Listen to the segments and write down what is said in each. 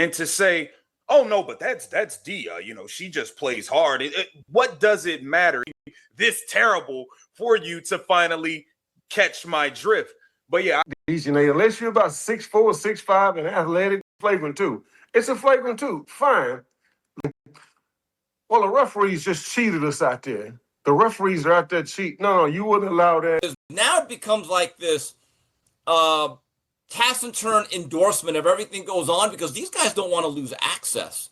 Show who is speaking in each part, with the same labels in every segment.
Speaker 1: And to say, oh no, but that's Dia, she just plays hard. What does it matter? This terrible for you to finally catch my drift. But yeah,
Speaker 2: unless you're about 6'4", 6'5", and athletic, flagrant 2. It's a flagrant 2. Fine. Well, the referees just cheated us out there. The referees are out there cheating. No, you wouldn't allow that.
Speaker 3: Now it becomes like this taciturn endorsement of everything goes on because these guys don't want to lose access.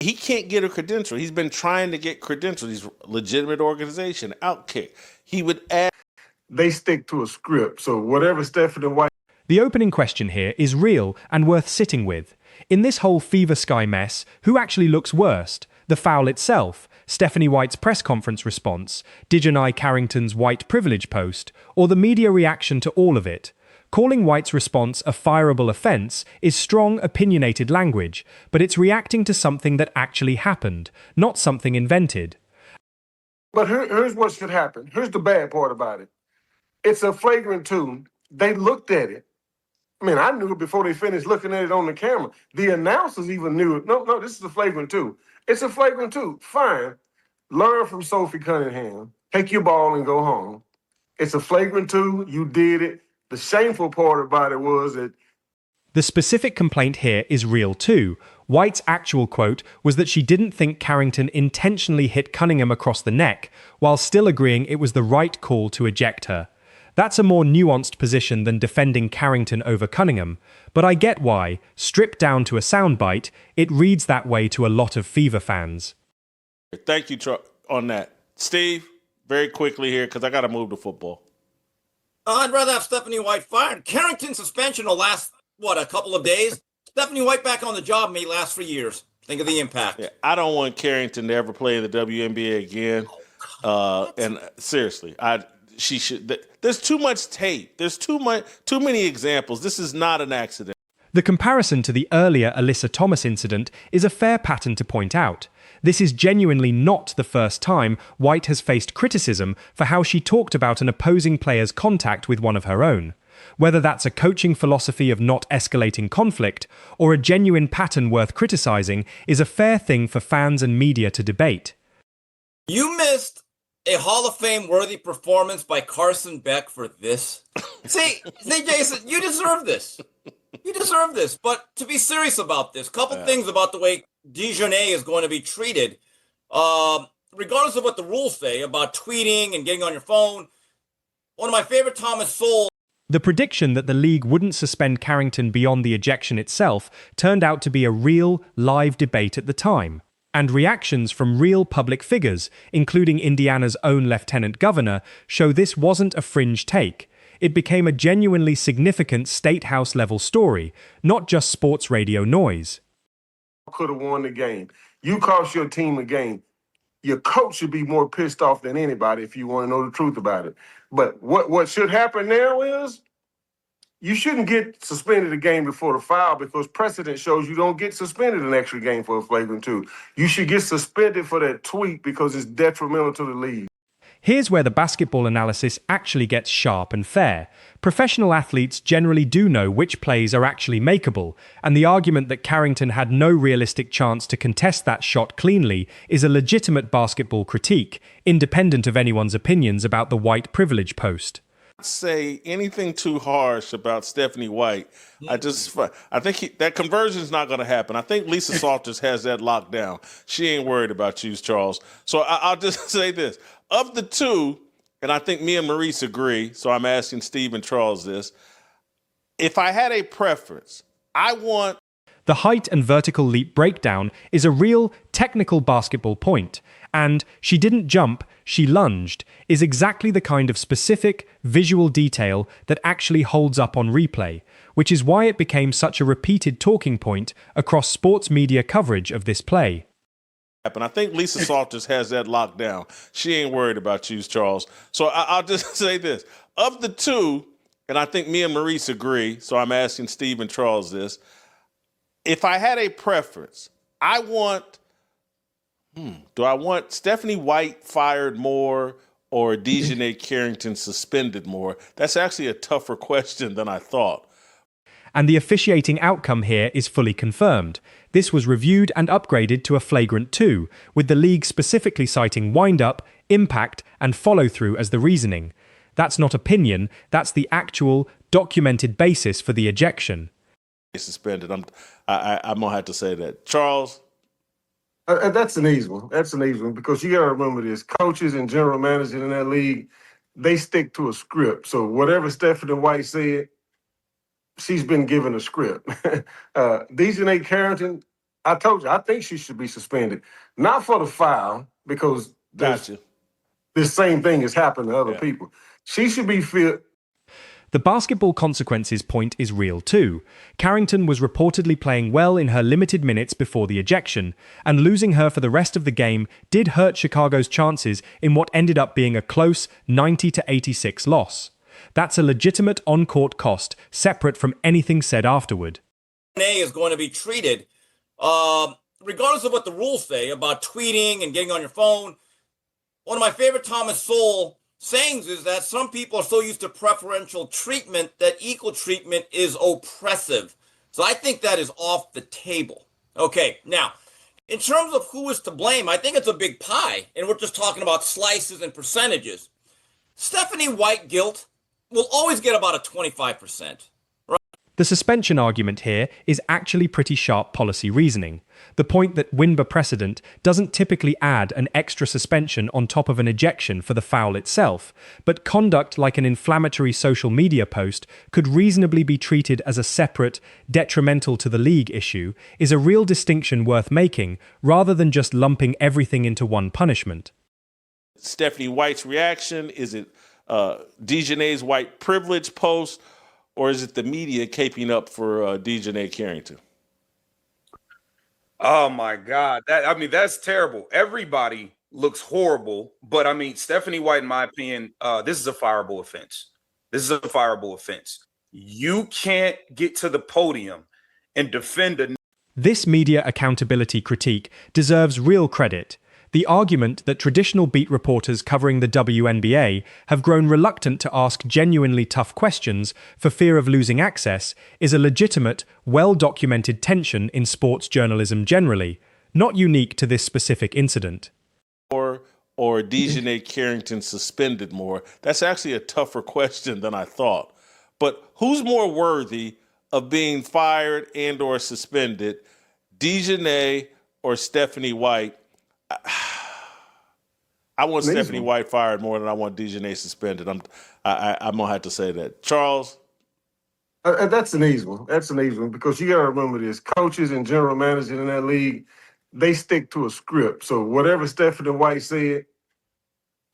Speaker 4: He can't get a credential. He's been trying to get credentials. He's a legitimate organization, Outkick. He would add.
Speaker 2: They stick to a script. So whatever Stephanie White.
Speaker 5: The opening question here is real and worth sitting with. In this whole Fever Sky mess, who actually looks worst? The foul itself, Stephanie White's press conference response, Dijon Carrington's white privilege post, or the media reaction to all of it? Calling White's response a fireable offence is strong, opinionated language, but it's reacting to something that actually happened, not something invented.
Speaker 2: But here's what should happen. Here's the bad part about it. It's a flagrant 2. They looked at it. I mean, I knew it before they finished looking at it on the camera. The announcers even knew it. No, this is a flagrant 2. It's a flagrant 2. Fine. Learn from Sophie Cunningham. Take your ball and go home. It's a flagrant 2. You did it. The shameful part about it was that
Speaker 5: the specific complaint here is real too. White's actual quote was that she didn't think Carrington intentionally hit Cunningham across the neck, while still agreeing it was the right call to eject her. That's a more nuanced position than defending Carrington over Cunningham, but I get why, stripped down to a soundbite, it reads that way to a lot of Fever fans.
Speaker 4: Thank you on that. Steve, very quickly here, because I got to move to football.
Speaker 3: I'd rather have Stephanie White fired. Carrington's suspension will last, a couple of days? Stephanie White back on the job may last for years. Think of the impact.
Speaker 4: Yeah, I don't want Carrington to ever play in the WNBA again. And seriously, she should. There's too much tape. There's too many examples. This is not an accident.
Speaker 5: The comparison to the earlier Alyssa Thomas incident is a fair pattern to point out. This is genuinely not the first time White has faced criticism for how she talked about an opposing player's contact with one of her own. Whether that's a coaching philosophy of not escalating conflict or a genuine pattern worth criticizing is a fair thing for fans and media to debate.
Speaker 3: You missed a Hall of Fame-worthy performance by Carson Beck for this. See, Jason, you deserve this. You deserve this. But to be serious about this, couple things about the way Dijon is going to be treated, regardless of what the rules say about tweeting and getting on your phone. One of my favorite Thomas Sowell.
Speaker 5: The prediction that the league wouldn't suspend Carrington beyond the ejection itself turned out to be a real, live debate at the time. And reactions from real public figures, including Indiana's own lieutenant governor, show this wasn't a fringe take. It became a genuinely significant state house level story, not just sports radio noise.
Speaker 2: Could have won the game. You cost your team a game. Your coach should be more pissed off than anybody if you want to know the truth about it. But what should happen now is you shouldn't get suspended a game before the foul because precedent shows you don't get suspended an extra game for a flagrant 2. You should get suspended for that tweet because it's detrimental to the league.
Speaker 5: Here's where the basketball analysis actually gets sharp and fair. Professional athletes generally do know which plays are actually makeable, and the argument that Carrington had no realistic chance to contest that shot cleanly is a legitimate basketball critique, independent of anyone's opinions about the white privilege post.
Speaker 4: Say anything too harsh about Stephanie White. I think that conversion is not going to happen. I think Lisa Salters has that locked down. She ain't worried about you, Charles. So I'll just say this. Of the two, and I think me and Maurice agree, so I'm asking Steve and Charles this. If I had a preference, I want...
Speaker 5: The height and vertical leap breakdown is a real technical basketball point, and she didn't jump, she lunged, is exactly the kind of specific, visual detail that actually holds up on replay, which is why it became such a repeated talking point across sports media coverage of this play.
Speaker 4: And I think Lisa Salters has that locked down. She ain't worried about you, Charles. So I'll just say this. Of the two, and I think me and Maurice agree, so I'm asking Steve and Charles this. If I had a preference, I want... do I want Stephanie White fired more or Dijon Carrington suspended more? That's actually a tougher question than I thought.
Speaker 5: and the officiating outcome here is fully confirmed. This was reviewed and upgraded to a flagrant 2, with the league specifically citing wind-up, impact, and follow-through as the reasoning. That's not opinion, that's the actual, documented basis for the ejection.
Speaker 4: Suspended. I'm gonna have to say that. Charles?
Speaker 2: That's an easy one. That's an easy one because you got to remember this: coaches and general managers in that league, they stick to a script. So whatever Stephanie White said, she's been given a script. DiDN Carrington, I told you, I think she should be suspended, not for the foul because this same thing has happened to other people. She should be
Speaker 5: The basketball consequences point is real too. Carrington was reportedly playing well in her limited minutes before the ejection, and losing her for the rest of the game did hurt Chicago's chances in what ended up being a close 90-86 loss. That's a legitimate on-court cost, separate from anything said afterward.
Speaker 3: Is going to be treated, regardless of what the rules say about tweeting and getting on your phone. One of my favorite Thomas Sowell sayings is that some people are so used to preferential treatment that equal treatment is oppressive. So I think that is off the table. Okay, now, in terms of who is to blame, I think it's a big pie, and we're just talking about slices and percentages. Stephanie White guilt will always get about a 25%.
Speaker 5: The suspension argument here is actually pretty sharp policy reasoning. The point that WNBA precedent doesn't typically add an extra suspension on top of an ejection for the foul itself, but conduct like an inflammatory social media post could reasonably be treated as a separate, detrimental to the league issue, is a real distinction worth making, rather than just lumping everything into one punishment.
Speaker 4: Stephanie White's reaction, is it DiDN's white privilege post, or is it the media caping up for DiDN Carrington?
Speaker 1: Oh my God. That's terrible. Everybody looks horrible, but Stephanie White, in my opinion, this is a fireable offense. You can't get to the podium and defend
Speaker 5: This media accountability critique deserves real credit. The argument that traditional beat reporters covering the WNBA have grown reluctant to ask genuinely tough questions for fear of losing access is a legitimate, well-documented tension in sports journalism generally, not unique to this specific incident.
Speaker 4: Or DiDN Carrington suspended more? That's actually a tougher question than I thought. But who's more worthy of being fired and or suspended, DiDN or Stephanie White? I want Stephanie White fired more than I want DiDN suspended. I'm gonna have to say that. Charles?
Speaker 2: That's an easy one. That's an easy one because you got to remember this: coaches and general managers in that league, they stick to a script. So whatever Stephanie White said,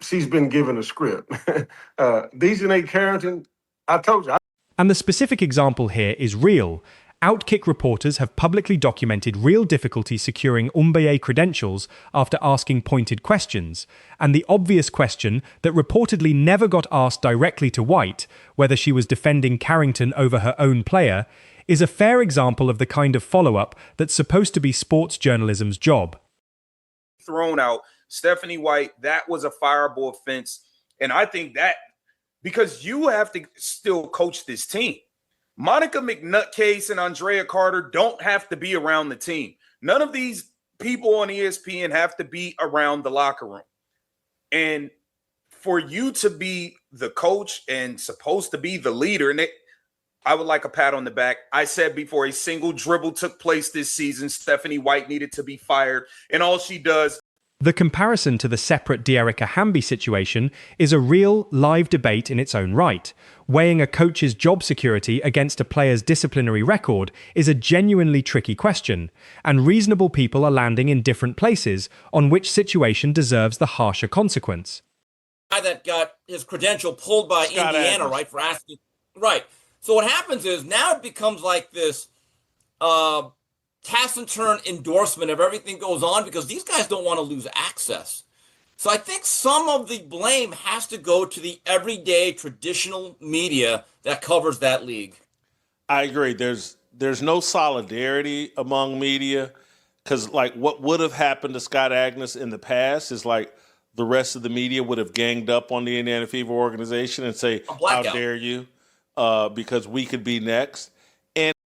Speaker 2: she's been given a script. DiDN Carrington, I told you.
Speaker 5: And the specific example here is real. Outkick reporters have publicly documented real difficulty securing WNBA credentials after asking pointed questions, and the obvious question that reportedly never got asked directly to White, whether she was defending Carrington over her own player, is a fair example of the kind of follow-up that's supposed to be sports journalism's job.
Speaker 1: Thrown out, Stephanie White, that was a fireable offense, and I think that because you have to still coach this team. Monica McNutcase and Andrea Carter don't have to be around the team. None of these people on ESPN have to be around the locker room. And for you to be the coach and supposed to be the leader, and I would like a pat on the back. I said before a single dribble took place this season, Stephanie White needed to be fired, and all she does.
Speaker 5: The comparison to the separate Dearica Hamby situation is a real, live debate in its own right. Weighing a coach's job security against a player's disciplinary record is a genuinely tricky question, and reasonable people are landing in different places on which situation deserves the harsher consequence.
Speaker 3: Guy that got his credential pulled by Indiana, right, for asking. Right. So what happens is now it becomes like this taciturn endorsement of everything goes on because these guys don't want to lose access. So I think some of the blame has to go to the everyday traditional media that covers that league.
Speaker 4: I agree. There's no solidarity among media because like what would have happened to Scott Agnes in the past is like the rest of the media would have ganged up on the Indiana Fever organization and say, how dare you? Because we could be next.